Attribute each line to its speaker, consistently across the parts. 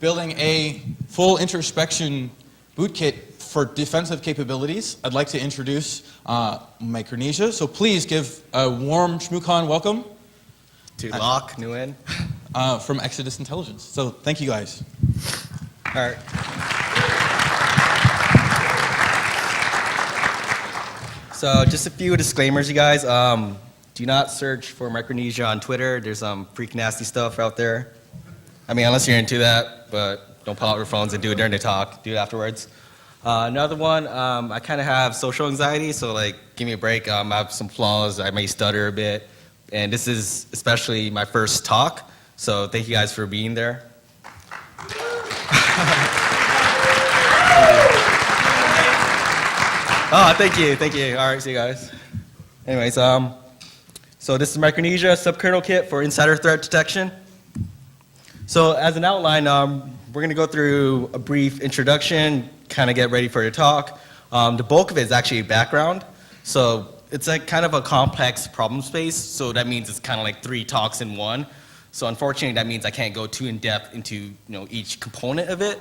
Speaker 1: building a full introspection bootkit for defensive capabilities. I'd like to introduce Micronesia. So please give a warm ShmooCon welcome
Speaker 2: to Locke Nguyen
Speaker 1: from Exodus Intelligence. So thank you guys.
Speaker 2: All right. So just a few disclaimers, you guys. Do not search for Micronesia on Twitter. There's some freak nasty stuff out there. I mean, unless you're into that, but don't pull out your phones and do it during the talk. Do it afterwards. Another one, I kind of have social anxiety, so like, give me a break. I have some flaws. I may stutter a bit. And this is especially my first talk, so thank you guys for being there. Oh, thank you. All right, see you guys. Anyways, so this is Micronesia subkernel kit for insider threat detection. So as an outline, we're going to go through a brief introduction, kind of get ready for the talk. The bulk of it is actually background. So it's like kind of a complex problem space. So that means it's kind of like 3 talks in one. So unfortunately, that means I can't go too in depth into each component of it.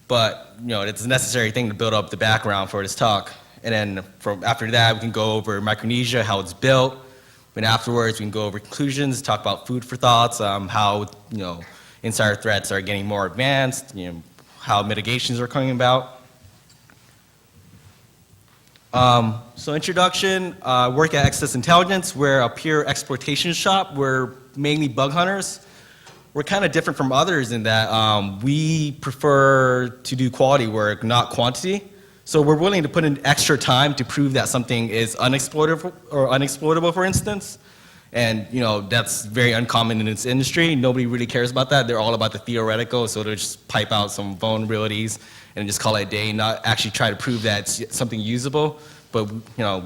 Speaker 2: But it's a necessary thing to build up the background for this talk. And then after that, we can go over Micronesia, how it's built. And afterwards, we can go over conclusions, talk about food for thoughts, how insider threats are getting more advanced, how mitigations are coming about. So introduction, work at Exodus Intelligence. We're a pure exploitation shop. We're mainly bug hunters. We're kind of different from others in that we prefer to do quality work, not quantity. So we're willing to put in extra time to prove that something is unexploitable, for instance. And that's very uncommon in this industry. Nobody really cares about that. They're all about the theoretical, so they'll just pipe out some vulnerabilities and just call it a day, not actually try to prove that it's something usable. But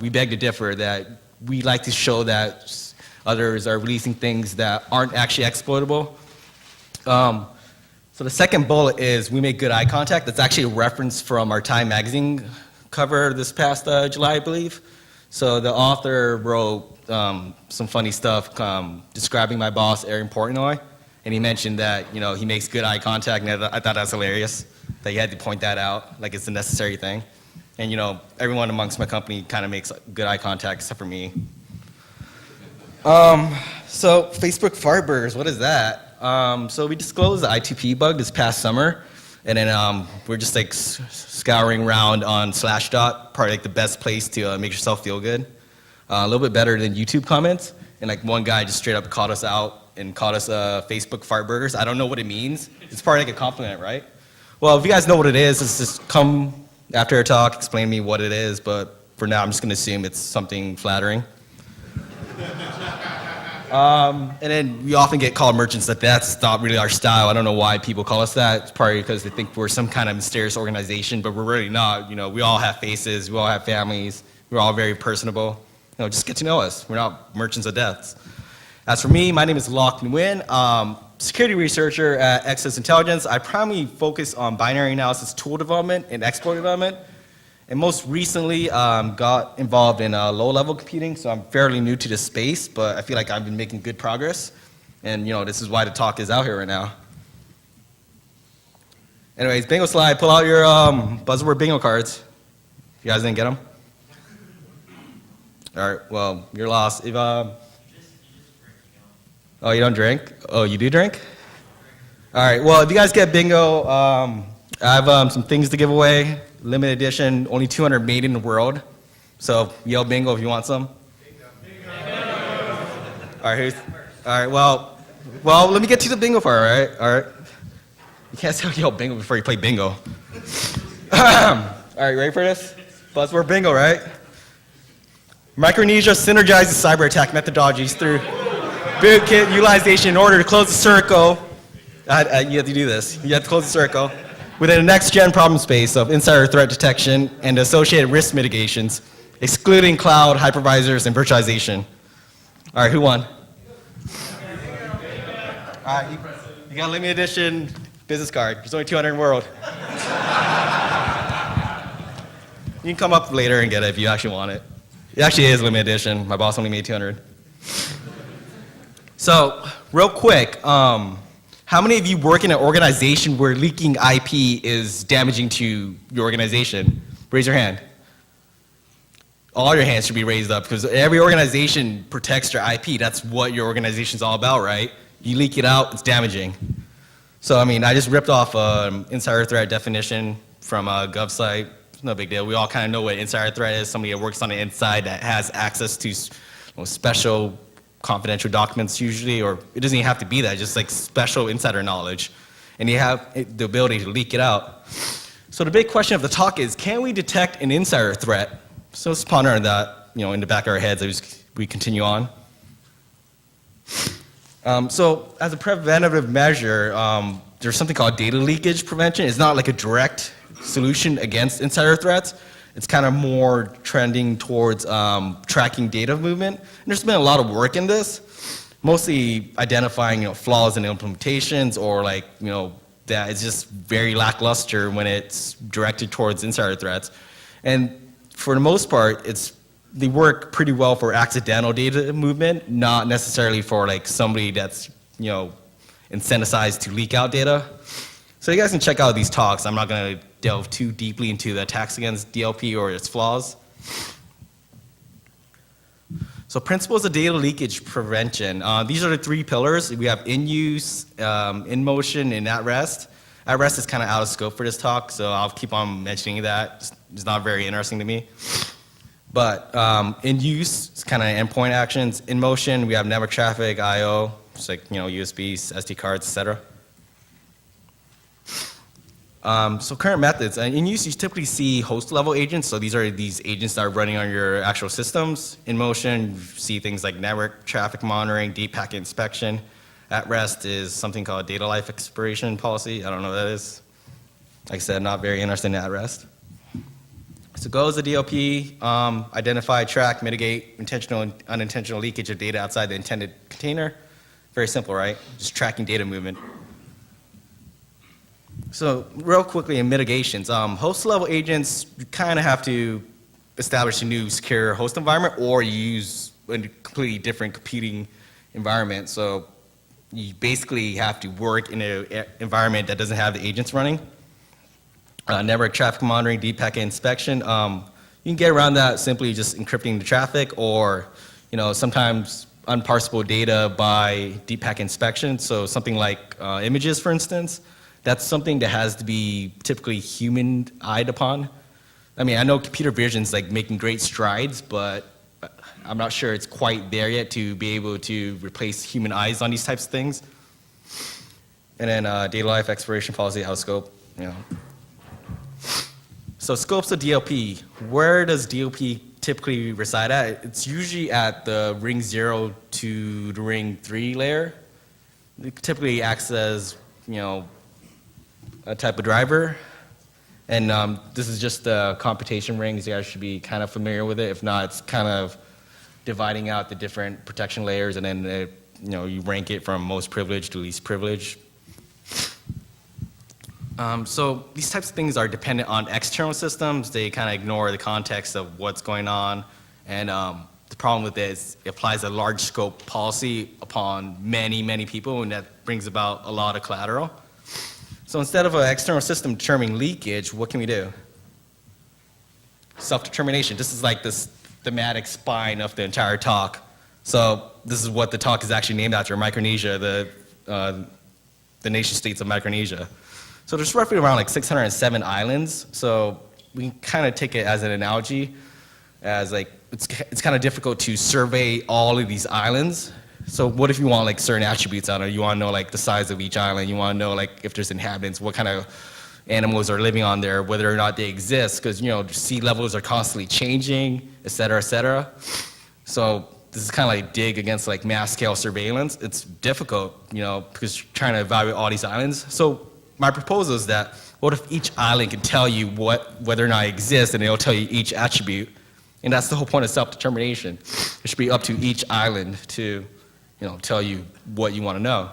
Speaker 2: we beg to differ that we like to show that others are releasing things that aren't actually exploitable. So the second bullet is we make good eye contact. That's actually a reference from our Time magazine cover this past July, I believe. So the author wrote some funny stuff describing my boss, Aaron Portnoy, and he mentioned that he makes good eye contact, and I thought that was hilarious that he had to point that out, like it's a necessary thing. And everyone amongst my company kind of makes good eye contact except for me. So Facebook fart burgers, what is that? So we disclosed the I2P bug this past summer, and then we're just like scouring around on Slashdot, probably like the best place to make yourself feel good. A little bit better than YouTube comments, and like one guy just straight up called us out and called us Facebook fart burgers. I don't know what it means. It's probably like a compliment, right? Well, if you guys know what it is, let's just come after a talk, explain to me what it is, but for now I'm just gonna assume it's something flattering. And then we often get called merchants that's not really our style. I don't know why people call us that. It's probably because they think we're some kind of mysterious organization, but we're really not. We all have faces, we all have families, we're all very personable. Just get to know us. We're not merchants of deaths. As for me, my name is Locke Nguyen, security researcher at Exodus Intelligence. I primarily focus on binary analysis tool development and exploit development. And most recently, got involved in low-level computing, so I'm fairly new to this space, but I feel like I've been making good progress. And this is why the talk is out here right now. Anyways, bingo slide, pull out your buzzword bingo cards. You guys didn't get them? All right, well, you're lost. If, oh, you don't drink? Oh, you do drink? All right, well, if you guys get bingo, I have some things to give away. Limited edition, only 200 made in the world. So yell bingo if you want some. Bingo. All right, well, let me get to the bingo part, all right? You can't say yell bingo before you play bingo. All right, ready for this? Buzzword bingo, right? Micronesia synergizes cyber attack methodologies through bootkit utilization in order to close the circle. You have to do this. You have to close the circle within a next-gen problem space of insider threat detection and associated risk mitigations, excluding cloud, hypervisors, and virtualization. All right, who won? All right, you got a limited edition business card. There's only 200 in the world. You can come up later and get it if you actually want it. It actually is limited edition. My boss only made 200. So, real quick, How many of you work in an organization where leaking IP is damaging to your organization? Raise your hand. All your hands should be raised up because every organization protects their IP. That's what your organization's all about, right? You leak it out, it's damaging. So, I mean, I just ripped off insider threat definition from a gov site. No big deal. We all kind of know what insider threat is. Somebody that works on the inside that has access to special confidential documents usually, or it doesn't even have to be that, just like special insider knowledge. And you have the ability to leak it out. So the big question of the talk is, can we detect an insider threat? So let's ponder on that, in the back of our heads as we continue on. So as a preventative measure, there's something called data leakage prevention. It's not like a direct solution against insider threats. It's kind of more trending towards tracking data movement. And there's been a lot of work in this, mostly identifying flaws in implementations or that it's just very lackluster when it's directed towards insider threats. And for the most part, they work pretty well for accidental data movement, not necessarily for somebody that's incentivized to leak out data. So you guys can check out these talks. I'm not going to delve too deeply into the attacks against DLP or its flaws. So principles of data leakage prevention. These are the 3 pillars. We have in use, in motion, and at rest. At rest is kind of out of scope for this talk, so I'll keep on mentioning that. It's not very interesting to me. But in use, it's kind of endpoint actions. In motion, we have network traffic, I/O, just like USBs, SD cards, etc. So current methods. In use, you typically see host-level agents. So these are these agents that are running on your actual systems. In motion, you see things like network traffic monitoring, deep packet inspection. At rest is something called data life expiration policy. I don't know what that is. Like I said, not very interested in at rest. So goals of DLP, identify, track, mitigate intentional and unintentional leakage of data outside the intended container. Very simple, right? Just tracking data movement. So real quickly in mitigations, host-level agents, you kind of have to establish a new secure host environment or you use a completely different computing environment. So you basically have to work in an environment that doesn't have the agents running. Network traffic monitoring, deep packet inspection. You can get around that simply just encrypting the traffic or sometimes unparsable data by deep packet inspection. So something like images, for instance. That's something that has to be typically human-eyed upon. I mean, I know computer vision's making great strides, but I'm not sure it's quite there yet to be able to replace human eyes on these types of things. And then data life expiration policy, out of scope. So scopes of DLP. Where does DLP typically reside at? It's usually at the ring 0 to the ring 3 layer. It typically acts as a type of driver. And this is just the computation rings. You guys should be kind of familiar with it. If not, it's kind of dividing out the different protection layers and then you rank it from most privileged to least privileged. So these types of things are dependent on external systems. They kind of ignore the context of what's going on. And the problem with it is it applies a large scope policy upon many, many people, and that brings about a lot of collateral. So instead of an external system determining leakage, what can we do? Self-determination. This is like this thematic spine of the entire talk. So this is what the talk is actually named after, Micronesia, the nation states of Micronesia. So there's roughly around 607 islands. So we can kind of take it as an analogy, as it's kind of difficult to survey all of these islands. So what if you want certain attributes on it? You want to know the size of each island. You want to know if there's inhabitants, what kind of animals are living on there, whether or not they exist, because sea levels are constantly changing, et cetera, et cetera. So this is kind of dig against mass scale surveillance. It's difficult, because you're trying to evaluate all these islands. So my proposal is that what if each island can tell you whether or not it exists, and it'll tell you each attribute, and that's the whole point of self-determination. It should be up to each island to tell you what you want to know.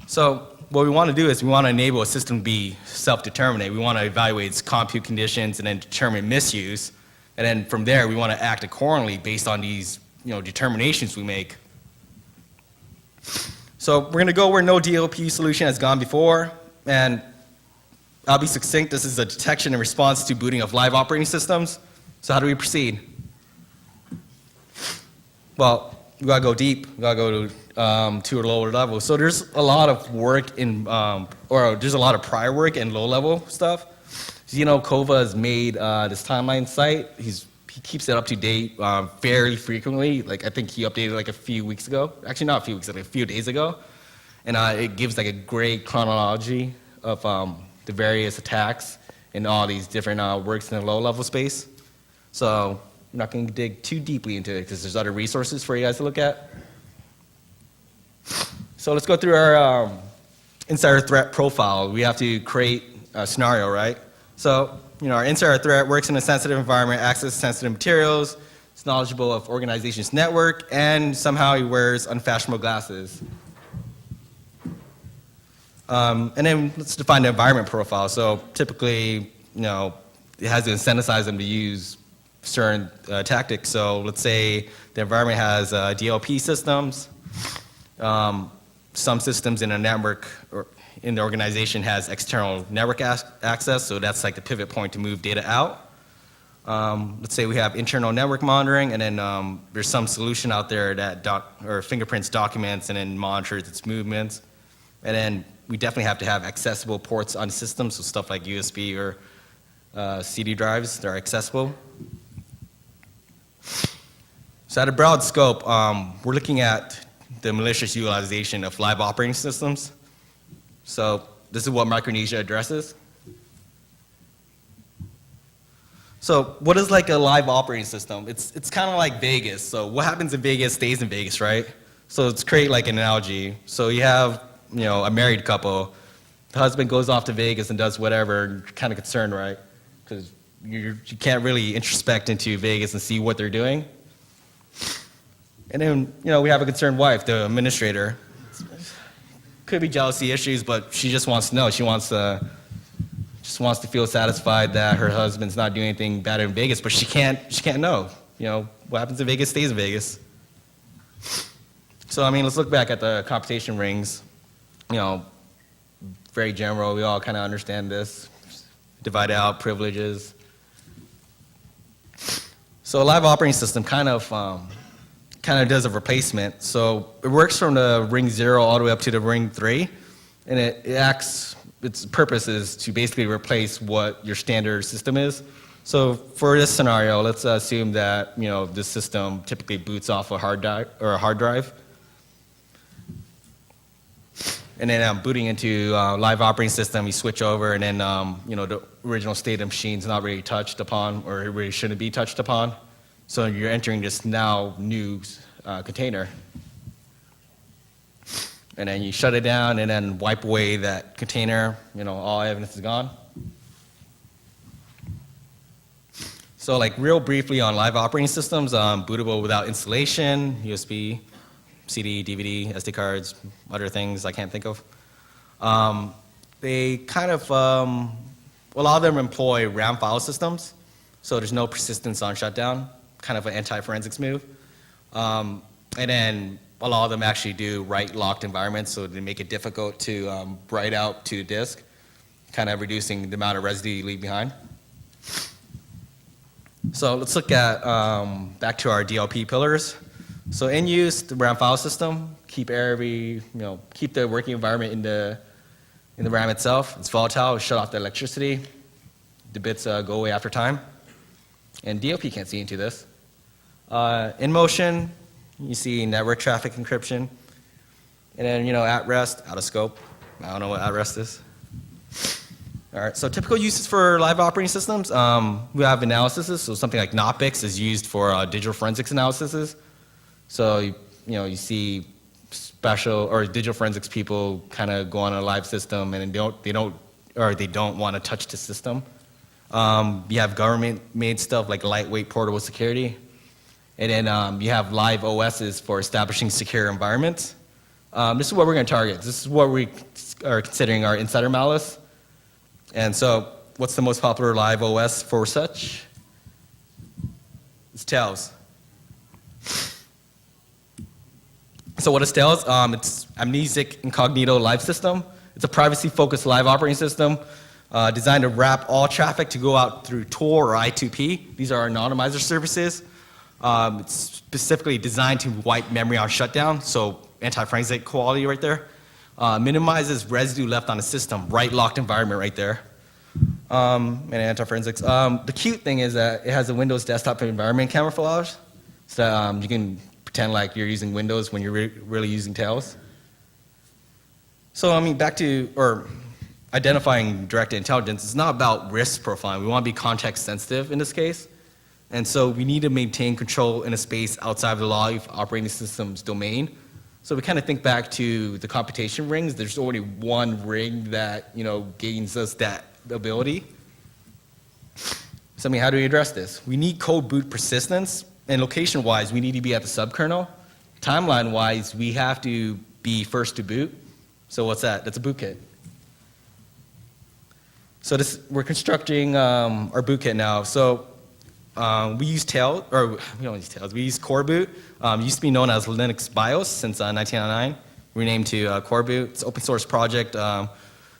Speaker 2: So what we want to do is we want to enable a system to be self-determinate. We want to evaluate its compute conditions and then determine misuse. And then from there, we want to act accordingly based on these determinations we make. So we're going to go where no DLP solution has gone before, and I'll be succinct. This is a detection and response to booting of live operating systems. So how do we proceed? Well, we gotta go deep. We gotta go to a lower level. So there's a lot of work or there's a lot of prior work in low-level stuff. So, Kova has made this timeline site. He keeps it up to date fairly frequently. Like I think he updated like a few weeks ago. Actually, not a few weeks, like a few days ago. And it gives like a great chronology of the various attacks and all these different works in the low-level space. So I'm not going to dig too deeply into it because there's other resources for you guys to look at. So let's go through our insider threat profile. We have to create a scenario, right? So, our insider threat works in a sensitive environment, accesses sensitive materials, is knowledgeable of organization's network, and somehow he wears unfashionable glasses. And then let's define the environment profile. So typically, it has to incentivize them to use certain tactics. So let's say the environment has DLP systems. Some systems in a network or in the organization has external network access, so that's like the pivot point to move data out. Let's say we have internal network monitoring, and then there's some solution out there that fingerprints documents and then monitors its movements. And then we definitely have to have accessible ports on systems, so stuff like USB or CD drives that are accessible. So at a broad scope, we're looking at the malicious utilization of live operating systems. So this is what Micronesia addresses. So what is like a live operating system? It's kind of like Vegas. So what happens in Vegas stays in Vegas, right? So let's create like an analogy. So you have a married couple. The husband goes off to Vegas and does whatever. You're kind of concerned, right? Because you can't really introspect into Vegas and see what they're doing. And then, we have a concerned wife, the administrator. Could be jealousy issues, but she just wants to know. She wants to feel satisfied that her husband's not doing anything bad in Vegas, but she can't know. What happens in Vegas stays in Vegas. So, let's look back at the computation rings. Very general. We all kind of understand this. Divide out privileges. So a live operating system kind of does a replacement. So it works from the ring 0 all the way up to the ring 3, and its purpose is to basically replace what your standard system is. So for this scenario, let's assume that this system typically boots off a hard drive. And then booting into live operating system, you switch over, and then the original state of the machine's not really touched upon, or it really shouldn't be touched upon. So you're entering this now new container. And then you shut it down and then wipe away that container, all evidence is gone. So like real briefly on live operating systems, bootable without installation, USB, CD, DVD, SD cards, other things I can't think of. They kind of, a lot of them employ RAM file systems, so there's no persistence on shutdown, kind of an anti-forensics move. And then a lot of them actually do write-locked environments, so they make it difficult to write out to disk, kind of reducing the amount of residue you leave behind. So let's look at back to our DLP pillars. So in use, the RAM file system, keep the working environment in the RAM itself. It's volatile, shut off the electricity. The bits go away after time. And DLP can't see into this. In motion, you see network traffic encryption. And then, at rest, out of scope. I don't know what at rest is. All right, so typical uses for live operating systems, we have analysis. So something like NOPIX is used for digital forensics analysis. So, you see special or digital forensics people kind of go on a live system and they don't want to touch the system. You have government-made stuff like lightweight portable security. And then you have live OSs for establishing secure environments. This is what we're going to target. This is what we are considering our insider malice. And so what's the most popular live OS for such? It's Tails. So what is Tails? It's amnesic incognito live system. It's a privacy-focused live operating system designed to wrap all traffic to go out through Tor or I2P. These are our anonymizer services. It's specifically designed to wipe memory on shutdown, so anti-forensic quality right there. Minimizes residue left on the system, write-locked environment right there. And anti-forensics. The cute thing is that it has a Windows desktop environment camouflage, so that you can pretend like you're using Windows when you're really using Tails. So I mean, back to identifying directed intelligence. It's not about risk profiling. We want to be context sensitive in this case, and so we need to maintain control in a space outside of the live operating system's domain. So we kind of think back to the computation rings. There's already one ring that gains us that ability. So I mean, how do we address this? We need code boot persistence, and location-wise, we need to be at the subkernel. Timeline-wise, we have to be first to boot. So what's that? That's a bootkit. So we're constructing our bootkit now. So we use Tails, or we don't use Tails. We use Core Boot. It used to be known as Linux BIOS since 1999. Renamed to Core Boot. It's an open source project,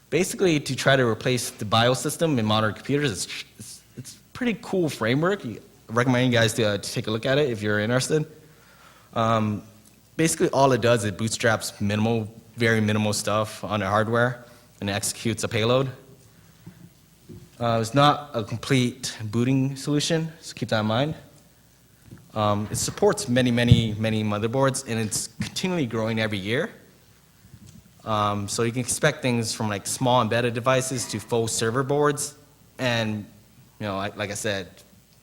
Speaker 2: basically to try to replace the BIOS system in modern computers. It's a pretty cool framework. I recommend you guys to take a look at it if you're interested. Basically, all it does is it bootstraps very minimal stuff on the hardware, and it executes a payload. It's not a complete booting solution, so keep that in mind. It supports many motherboards, and it's continually growing every year. So you can expect things from like small embedded devices to full server boards, and like I said,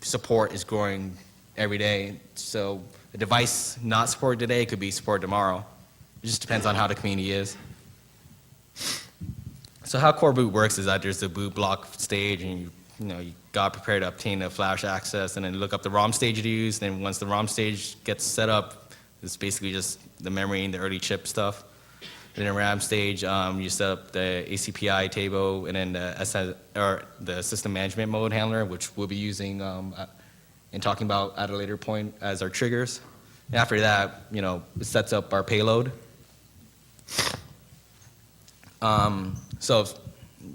Speaker 2: support is growing every day. So a device not supported today could be supported tomorrow. It just depends on how the community is. So how Core Boot works is that there's a boot block stage, and you got prepared to obtain a flash access, and then look up the ROM stage to use. Then once the ROM stage gets set up, it's basically just the memory and the early chip stuff. And then RAM stage, you set up the ACPI table, and then the system management mode handler, which we'll be using and talking about at a later point as our triggers. And after that, it sets up our payload. So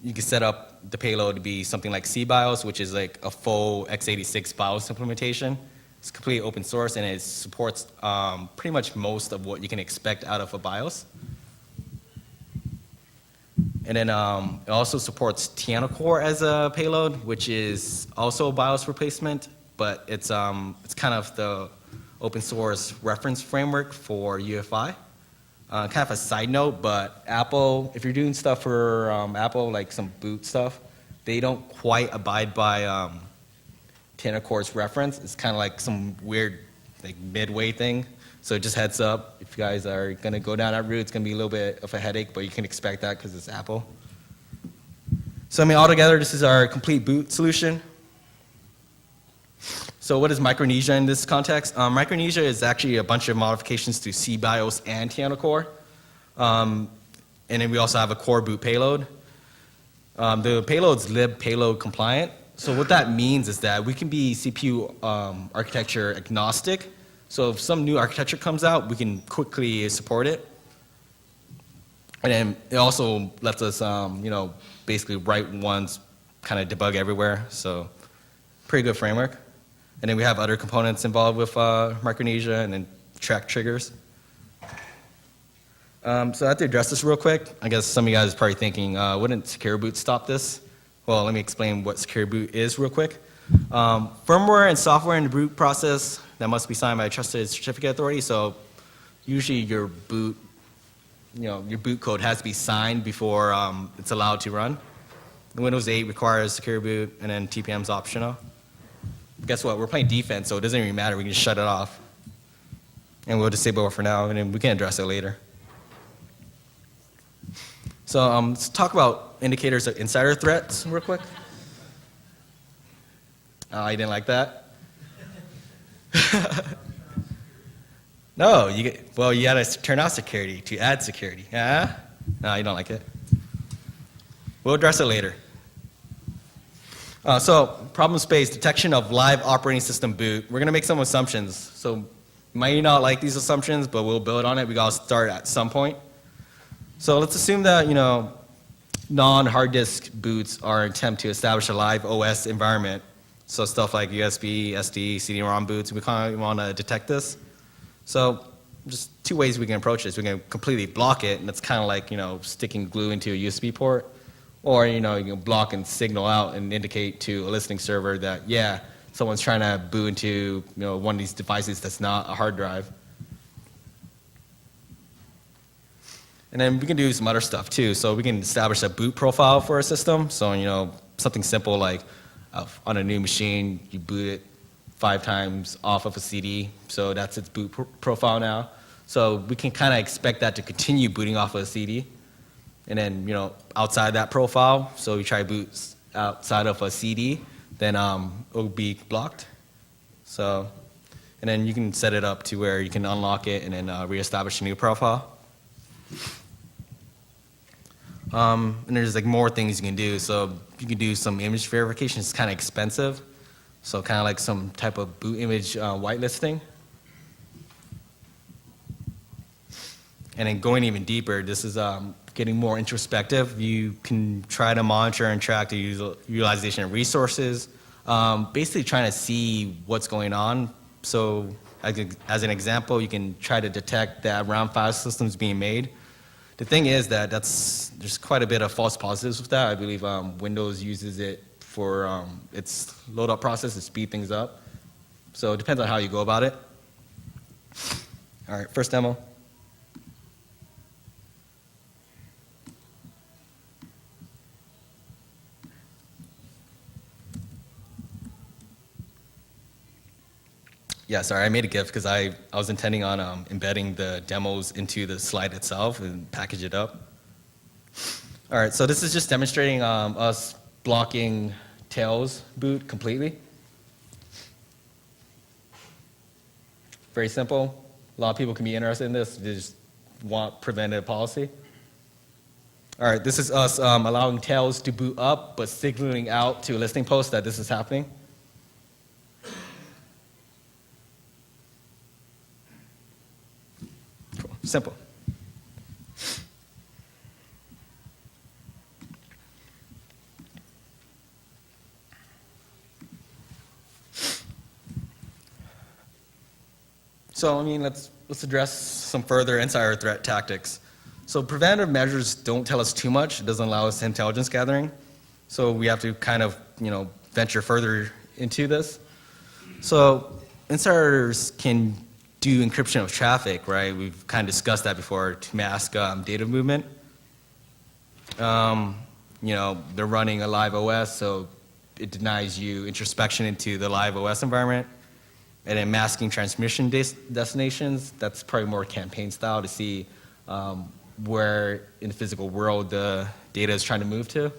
Speaker 2: you can set up the payload to be something like CBIOS, which is like a full x86 BIOS implementation. It's completely open source, and it supports pretty much most of what you can expect out of a BIOS. And then it also supports Tiana Core as a payload, which is also a BIOS replacement, but it's kind of the open source reference framework for UEFI. Kind of a side note, but Apple, if you're doing stuff for Apple, like some boot stuff, they don't quite abide by Tiana Core's reference. It's kind of like some weird midway thing. So just heads up, if you guys are going to go down that route, it's going to be a little bit of a headache, but you can expect that because it's Apple. So I mean, altogether, this is our complete boot solution. So what is Micronesia in this context? Micronesia is actually a bunch of modifications to CBIOS and Tiana Core. And then we also have a Core Boot payload. The payload's lib payload compliant. So what that means is that we can be CPU architecture agnostic. So if some new architecture comes out, we can quickly support it. And then it also lets us, basically write once, kind of debug everywhere. So pretty good framework. And then we have other components involved with Micronesia, and then track triggers. So I have to address this real quick. I guess some of you guys are probably thinking, wouldn't Secure Boot stop this? Well, let me explain what Secure Boot is real quick. Firmware and software in the boot process that must be signed by a trusted certificate authority. So usually your boot code has to be signed before it's allowed to run. Windows 8 requires Secure Boot, and then TPM is optional. Guess what? We're playing defense, so it doesn't even matter. We can just shut it off. And we'll disable it for now, and then we can address it later. So let's talk about indicators of insider threats real quick. Oh, you didn't like that? No, you gotta turn off security to add security. Yeah? No, you don't like it. We'll address it later. So problem space, detection of live operating system boot. We're gonna make some assumptions. So might not like these assumptions, but we'll build on it. We gotta start at some point. So let's assume that, non-hard disk boots are an attempt to establish a live OS environment. So stuff like USB, SD, CD-ROM boots, we kind of want to detect this. So just two ways we can approach this. We can completely block it, and it's kind of like, sticking glue into a USB port. Or, you can block and signal out and indicate to a listening server that, yeah, someone's trying to boot into, one of these devices that's not a hard drive. And then we can do some other stuff too. So we can establish a boot profile for a system. So, something simple like on a new machine, you boot it 5 times off of a CD. So that's its boot profile now. So we can kind of expect that to continue booting off of a CD. And then, outside that profile, so we try boots outside of a CD, then it'll be blocked. So, and then you can set it up to where you can unlock it and then reestablish a new profile. And there's like more things you can do. So you can do some image verification. It's kind of expensive. So kind of like some type of boot image whitelisting. And then going even deeper, this is getting more introspective. You can try to monitor and track the utilization of resources, basically trying to see what's going on. So as an example, you can try to detect that around file systems being made. The thing is that there's quite a bit of false positives with that. I believe Windows uses it for its load up process to speed things up. So it depends on how you go about it. All right, first demo. Yeah, sorry, I made a GIF because I was intending on embedding the demos into the slide itself and package it up. All right, so this is just demonstrating us blocking Tails boot completely. Very simple. A lot of people can be interested in this. They just want preventative policy. All right, this is us allowing Tails to boot up, but signaling out to a listening post that this is happening. Simple. So, let's address some further insider threat tactics. So preventative measures don't tell us too much. It doesn't allow us intelligence gathering. So we have to kind of, venture further into this. So insiders can do encryption of traffic, right? We've kind of discussed that before to mask data movement. They're running a live OS, so it denies you introspection into the live OS environment. And then masking transmission destinations, that's probably more campaign style to see where in the physical world the data is trying to move to.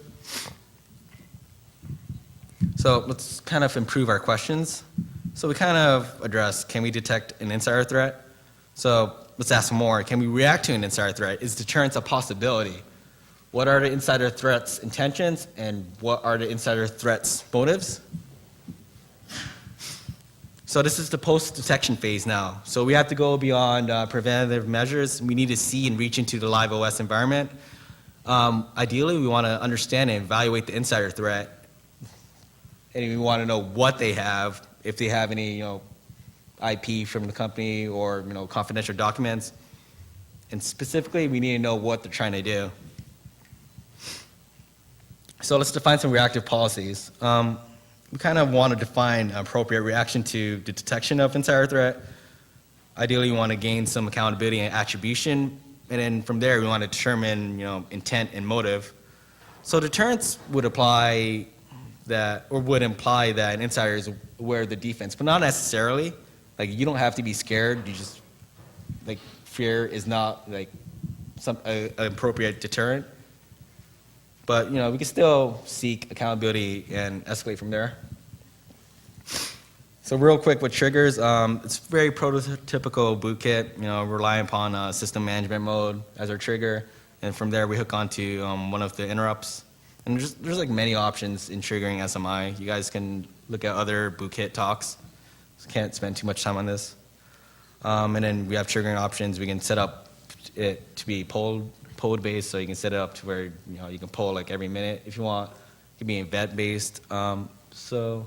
Speaker 2: So let's kind of improve our questions. So we kind of address, can we detect an insider threat? So let's ask more. Can we react to an insider threat? Is deterrence a possibility? What are the insider threat's intentions, and what are the insider threat's motives? So this is the post-detection phase now. So we have to go beyond preventative measures. We need to see and reach into the live OS environment. Ideally, we want to understand and evaluate the insider threat. And we want to know what they have, if they have any, IP from the company or, confidential documents. And specifically, we need to know what they're trying to do. So let's define some reactive policies. We kind of want to define appropriate reaction to the detection of insider threat. Ideally, we want to gain some accountability and attribution. And then from there, we want to determine, intent and motive. So deterrence would apply that, or would imply that an insider is aware of the defense, but not necessarily. Like, you don't have to be scared. You just, fear is not an appropriate deterrent. But we can still seek accountability and escalate from there. So real quick, what triggers? It's very prototypical bootkit. Relying upon system management mode as our trigger, and from there we hook onto one of the interrupts. And there's many options in triggering SMI. You guys can look at other bootkit talks. Can't spend too much time on this. And then we have triggering options. We can set up it to be poll based, so you can set it up to where you can poll like every minute if you want. It can be event based. So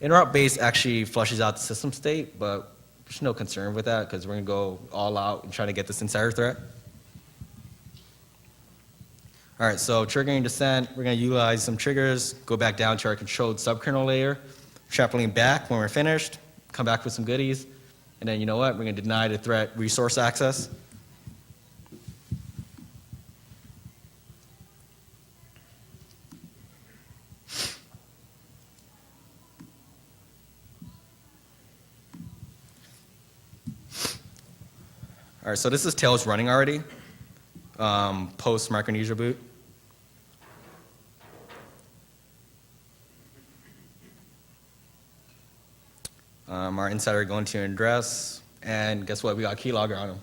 Speaker 2: interrupt based actually flushes out the system state, but there's no concern with that because we're going to go all out and try to get this insider threat. All right, so triggering descent, we're going to utilize some triggers, go back down to our controlled subkernel layer, trampoline back when we're finished, come back with some goodies, and then you know what? We're going to deny the threat resource access. All right, so this is Tails running already, post Micronesia boot. Our insider going to address, and guess what? We got a keylogger on him.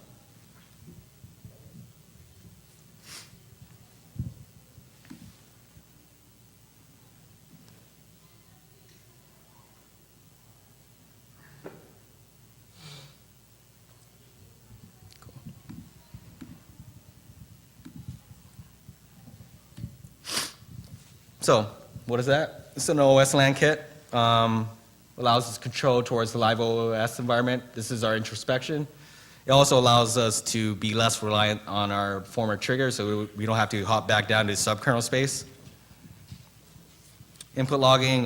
Speaker 2: So, what is that? It's an OS LAN kit. Allows us control towards the live OS environment. This is our introspection. It also allows us to be less reliant on our former triggers, so we don't have to hop back down to subkernel space. Input logging,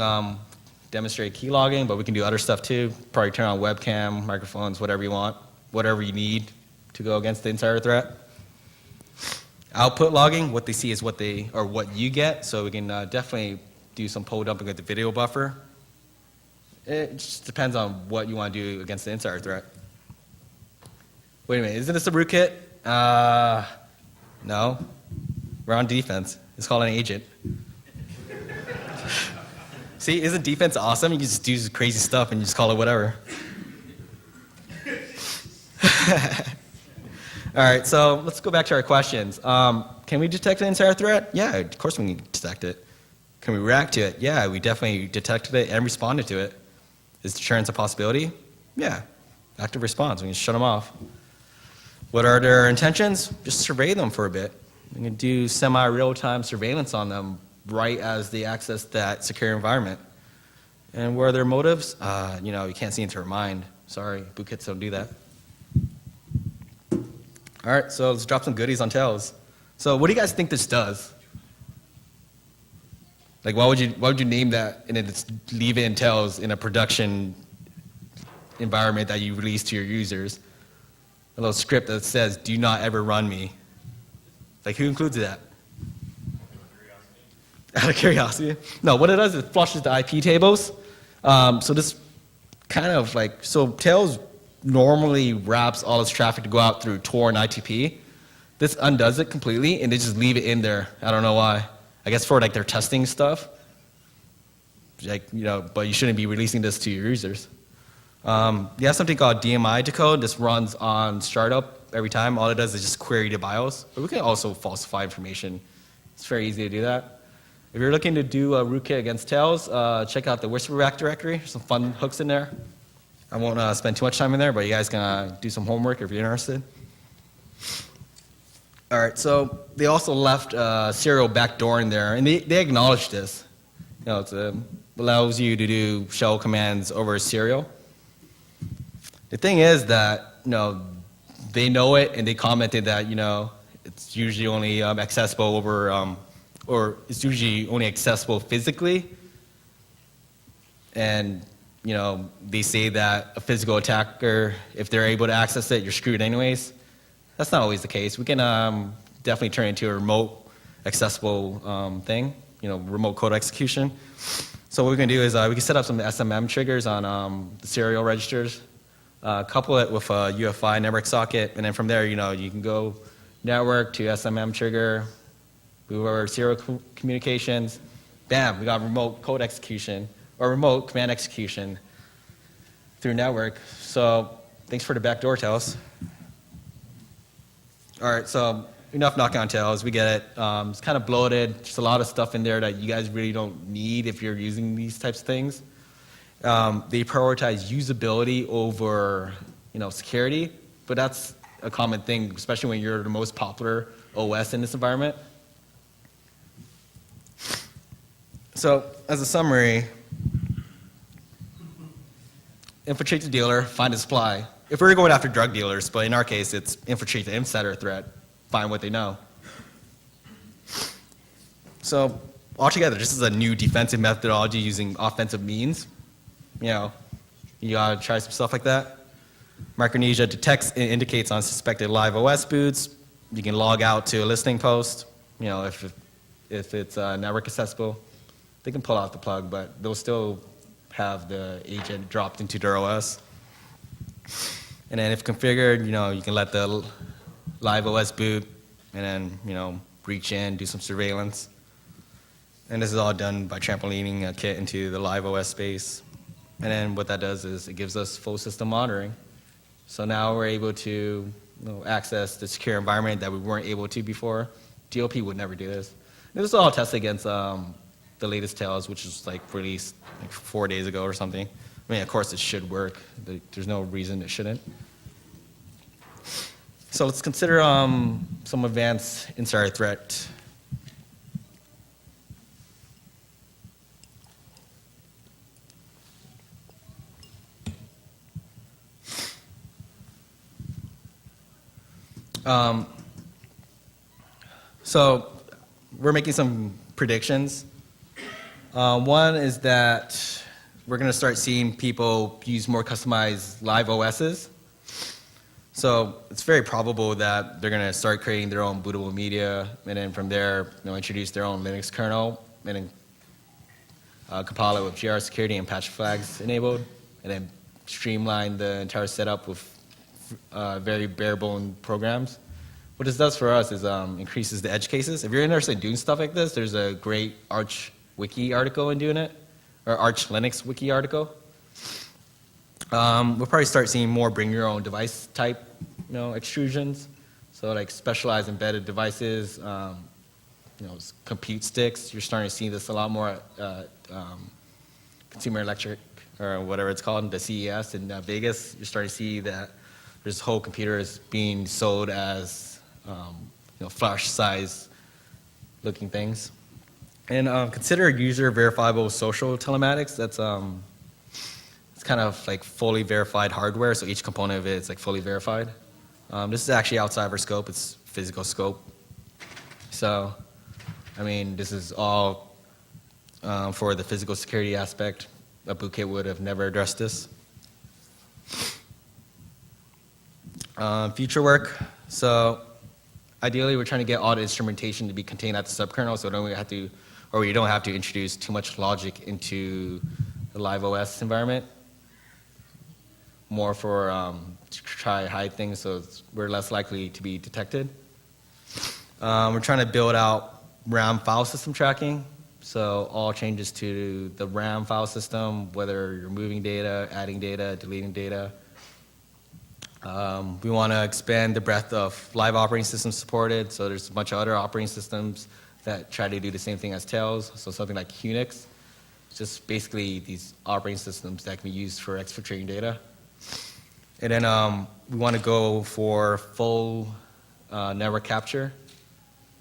Speaker 2: demonstrate key logging, but we can do other stuff too. Probably turn on webcam, microphones, whatever you want, whatever you need to go against the insider threat. Output logging, what they see is what you get, so we can definitely do some poll dumping with the video buffer. It just depends on what you want to do against the insider threat. Wait a minute, isn't this a rootkit? No. We're on defense. It's called an agent. See, isn't defense awesome? You can just do crazy stuff and you just call it whatever. All right, so let's go back to our questions. Can we detect an insider threat? Yeah, of course we can detect it. Can we react to it? Yeah, we definitely detected it and responded to it. Is deterrence a possibility? Yeah. Active response, we can shut them off. What are their intentions? Just survey them for a bit. We can do semi-real-time surveillance on them right as they access that secure environment. And what are their motives? You can't see into their mind. Sorry, bootkits don't do that. All right, so let's drop some goodies on Tails. So what do you guys think this does? Like, why would you name that and then just leave it in Tails in a production environment that you release to your users? A little script that says, "Do not ever run me." Like, who includes that? Out of curiosity. No, what it does is it flushes the IP tables. So this kind of so Tails normally wraps all its traffic to go out through Tor and ITP. This undoes it completely, and they just leave it in there. I don't know why. I guess for their testing stuff. But you shouldn't be releasing this to your users. You have something called DMI decode. This runs on startup every time. All it does is just query the BIOS. But we can also falsify information. It's very easy to do that. If you're looking to do a rootkit against Tails, check out the Whisperback directory. There's some fun hooks in there. I won't spend too much time in there, but you guys can do some homework if you're interested. All right, so they also left serial backdoor in there, and they acknowledged this. It allows you to do shell commands over serial. The thing is that they know it, and they commented that it's usually only accessible over, or it's usually only accessible physically, and they say that a physical attacker, if they're able to access it, you're screwed anyways. That's not always the case. We can definitely turn it into a remote accessible thing, remote code execution. So what we can do is we can set up some SMM triggers on the serial registers, couple it with a UEFI network socket, and then from there, you can go network to SMM trigger, move over serial communications, bam, we got remote code execution, or remote command execution through network. So thanks for the backdoor, Tails. All right, so enough knocking on Tails. We get it. It's kind of bloated. Just a lot of stuff in there that you guys really don't need if you're using these types of things. They prioritize usability over, security, but that's a common thing, especially when you're the most popular OS in this environment. So as a summary, infiltrate the dealer, find the supply. If we were going after drug dealers, but in our case, it's infiltrate the insider threat, find what they know. So altogether, this is a new defensive methodology using offensive means. You gotta try some stuff like that. Micronesia detects and indicates on suspected live OS boots. You can log out to a listening post. If it's network accessible, they can pull out the plug, but they'll still have the agent dropped into their OS. And then if configured, you can let the live OS boot, and then reach in, do some surveillance. And this is all done by trampolining a kit into the live OS space. And then what that does is it gives us full system monitoring. So now we're able to access the secure environment that we weren't able to before. DLP would never do this. And this is all tested against the latest Tails, which is released 4 days ago or something. I mean, of course it should work. There's no reason it shouldn't. So let's consider some advanced insider threat. So we're making some predictions. One is that we're going to start seeing people use more customized live OSs. So it's very probable that they're going to start creating their own bootable media, and then from there, introduce their own Linux kernel, and then compile it with GR security and patch flags enabled, and then streamline the entire setup with very bare-bone programs. What this does for us is increases the edge cases. If you're interested in doing stuff like this, there's a great Arch Wiki article in doing it, or Arch Linux Wiki article. We'll probably start seeing more bring your own device type, extrusions. So like specialized embedded devices, compute sticks. You're starting to see this a lot more at Consumer Electric, or whatever it's called, the CES in Vegas. You're starting to see that this whole computer is being sold as flash size looking things. And consider user verifiable social telematics. That's it's kind of like fully verified hardware, so each component of it is fully verified. This is actually outside of our scope. It's physical scope. So, I mean, this is all for the physical security aspect. A bootkit would have never addressed this. Future work. So ideally, we're trying to get all the instrumentation to be contained at the subkernel, so we don't have to introduce too much logic into the live OS environment. More for to try to hide things, so we're less likely to be detected. We're trying to build out RAM file system tracking. So all changes to the RAM file system, whether you're moving data, adding data, deleting data. We want to expand the breadth of live operating systems supported. So there's a bunch of other operating systems that try to do the same thing as Tails. So something like Unix. It's just basically these operating systems that can be used for exfiltrating data. And then we want to go for full network capture.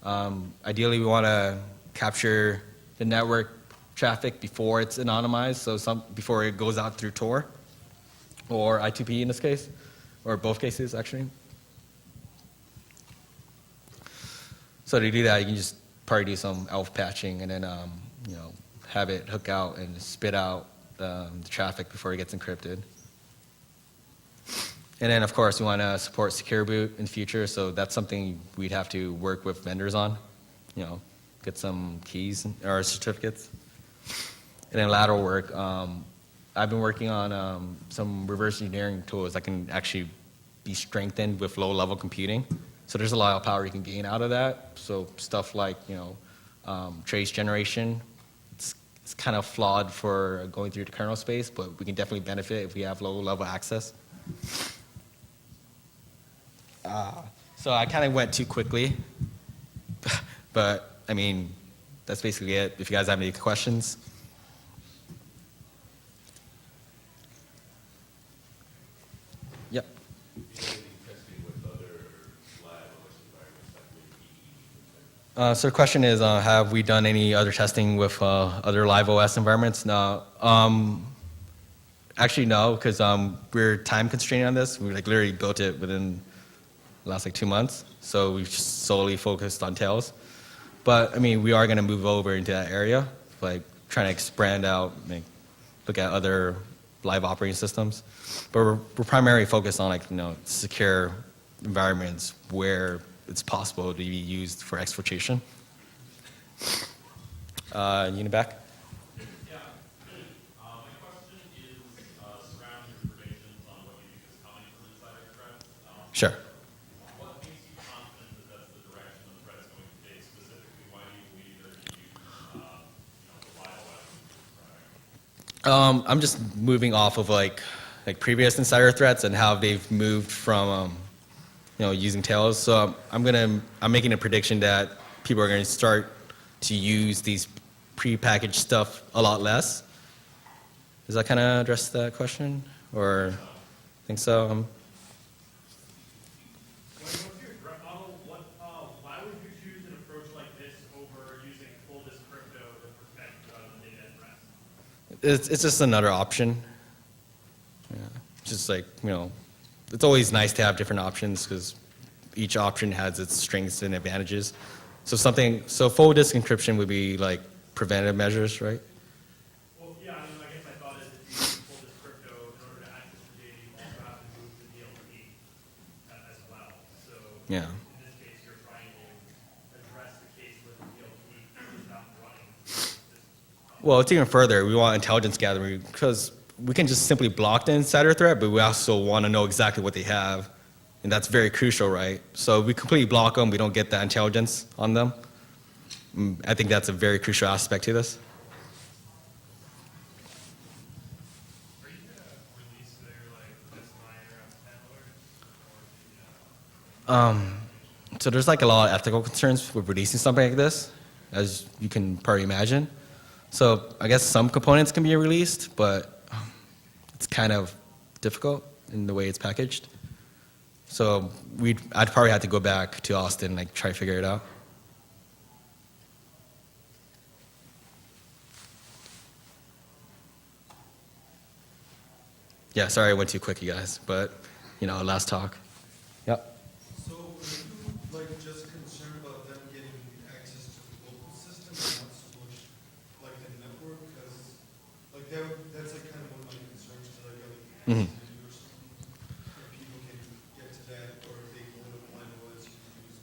Speaker 2: Ideally, we want to capture the network traffic before it's anonymized, so before it goes out through Tor or I2P in this case, or both cases actually. So to do that, you can just probably do some ELF patching and then have it hook out and spit out the traffic before it gets encrypted. And then of course we want to support secure boot in the future, so that's something we'd have to work with vendors on, get some keys or certificates. And then lateral work, I've been working on some reverse engineering tools that can actually be strengthened with low-level computing. So there's a lot of power you can gain out of that. So stuff like trace generation, it's kind of flawed for going through the kernel space, but we can definitely benefit if we have low-level access. So I kind of went too quickly, but I mean, that's basically it. If you guys have any questions. Yep. So the question is, have we done any other testing with other live OS environments? No. Actually, no, because we're time constrained on this. We like literally built it within the last like 2 months, so we've just solely focused on Tails. But I mean, we are going to move over into that area, like trying to expand out, like, look at other live operating systems. But we're primarily focused on like secure environments where it's possible to be used for exfiltration. You in the back?
Speaker 3: Yeah. My question is surrounding your predictions on what you think is coming from insider threats.
Speaker 2: Sure.
Speaker 3: What makes you confident that that's the direction the threat's going to take? Specifically, why do you believe they're going to use, the iOS product?
Speaker 2: I'm just moving off of like previous insider threats and how they've moved from using Tails. So I'm making a prediction that people are going to start to use these prepackaged stuff a lot less. Does that kind of address that question? Or think so?
Speaker 3: What's your threat model? Why would you choose an approach like this over using full disk crypto to protect the data at rest?
Speaker 2: It's just another option. Yeah. Just like, it's always nice to have different options because each option has its strengths and advantages. So full disk encryption would be like preventative measures, right?
Speaker 3: Well, yeah, I guess I thought if you use full disk crypto in order to access your data, you also have to move the DLP as well. So
Speaker 2: Yeah.
Speaker 3: in this case, you're trying to address the case where the DLP is not running.
Speaker 2: Well, it's even further. We want intelligence gathering because we can just simply block the insider threat, but we also want to know exactly what they have. And that's very crucial, right? So we completely block them. We don't get that intelligence on them. I think that's a very crucial aspect to this.
Speaker 3: Are you going to release their this minor handler?
Speaker 2: So there's like a lot of ethical concerns with releasing something like this, as you can probably imagine. So I guess some components can be released, but it's kind of difficult in the way it's packaged. So I'd probably have to go back to Austin and try to figure it out. Yeah, sorry I went too quick, you guys, but last talk. Yep.
Speaker 4: So are you just concerned about them getting access to the local system and not so much the network? Because that's kind of one of my concerns to
Speaker 2: Mhm.
Speaker 4: or something. If people can get to that or if they go to find OS you can use.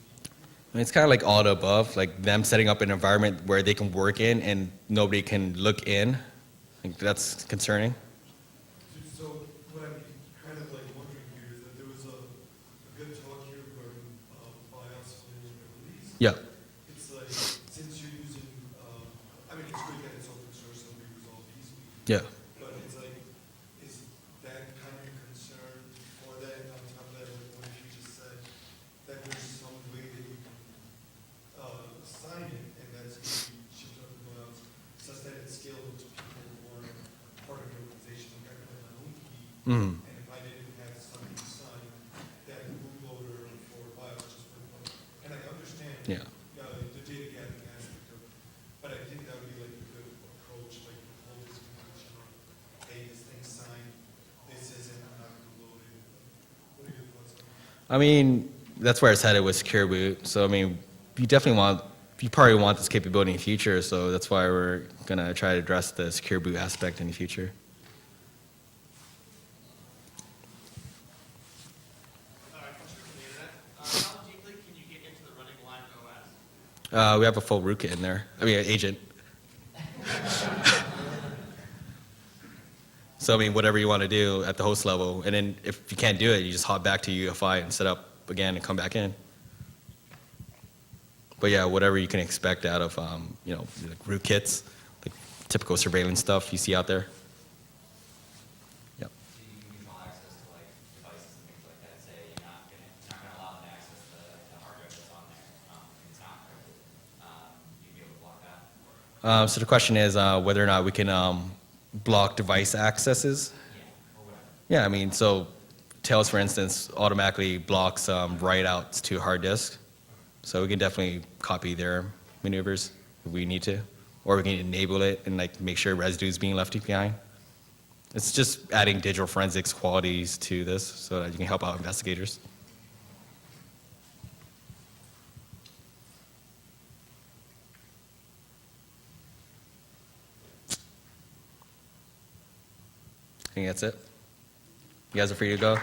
Speaker 2: I mean, it's kind of like all the above, like them setting up an environment where they can work in and nobody can look in. I think that's concerning.
Speaker 4: So what I'm kind of wondering here is that there was a good talk here regarding BIOS when it release.
Speaker 2: Yeah.
Speaker 4: It's since you're using, it's great that it's open source and we resolve easily.
Speaker 2: Yeah.
Speaker 4: But it's is that kind of a concern for that? And on top of that, what if you just said that there's some way that you can assign it and that's going to be shipped up and out such that it's scalable to people who are part of the organization. Like I could have my own key,
Speaker 2: Mhm.
Speaker 4: and if I didn't have something to sign, that bootloader for BIOS just wouldn't work. And I understand
Speaker 2: Yeah.
Speaker 4: the data gathering aspect of it, but I think that would be a good approach, hold this condition of, hey, this thing's signed, this isn't, I'm not going to load it. What are your thoughts on that?
Speaker 2: I mean, that's where it's headed with secure boot. So, I mean, you probably want this capability in the future, so that's why we're going to try to address the secure boot aspect in the future.
Speaker 3: Question from the internet. How deeply can you get into the running live OS?
Speaker 2: We have a full rootkit in there. I mean, an agent. So, I mean, whatever you want to do at the host level, and then if you can't do it, you just hop back to UEFI and set up again and come back in. But yeah, whatever you can expect out of, rootkits, like typical surveillance stuff you see out there. Yep.
Speaker 5: So you can control access to devices and things like that. Say you're not going to allow them to access the hard drive that's on there. It's not encrypted. You'd be able to block that.
Speaker 2: So the question is whether or not we can block device accesses.
Speaker 5: Yeah, or whatever.
Speaker 2: Yeah, I mean, so Tails, for instance, automatically blocks write outs to hard disk. So we can definitely copy their maneuvers if we need to, or we can enable it and like make sure residue is being left behind. It's just adding digital forensics qualities to this so that you can help out investigators. I think that's it. You guys are free to go.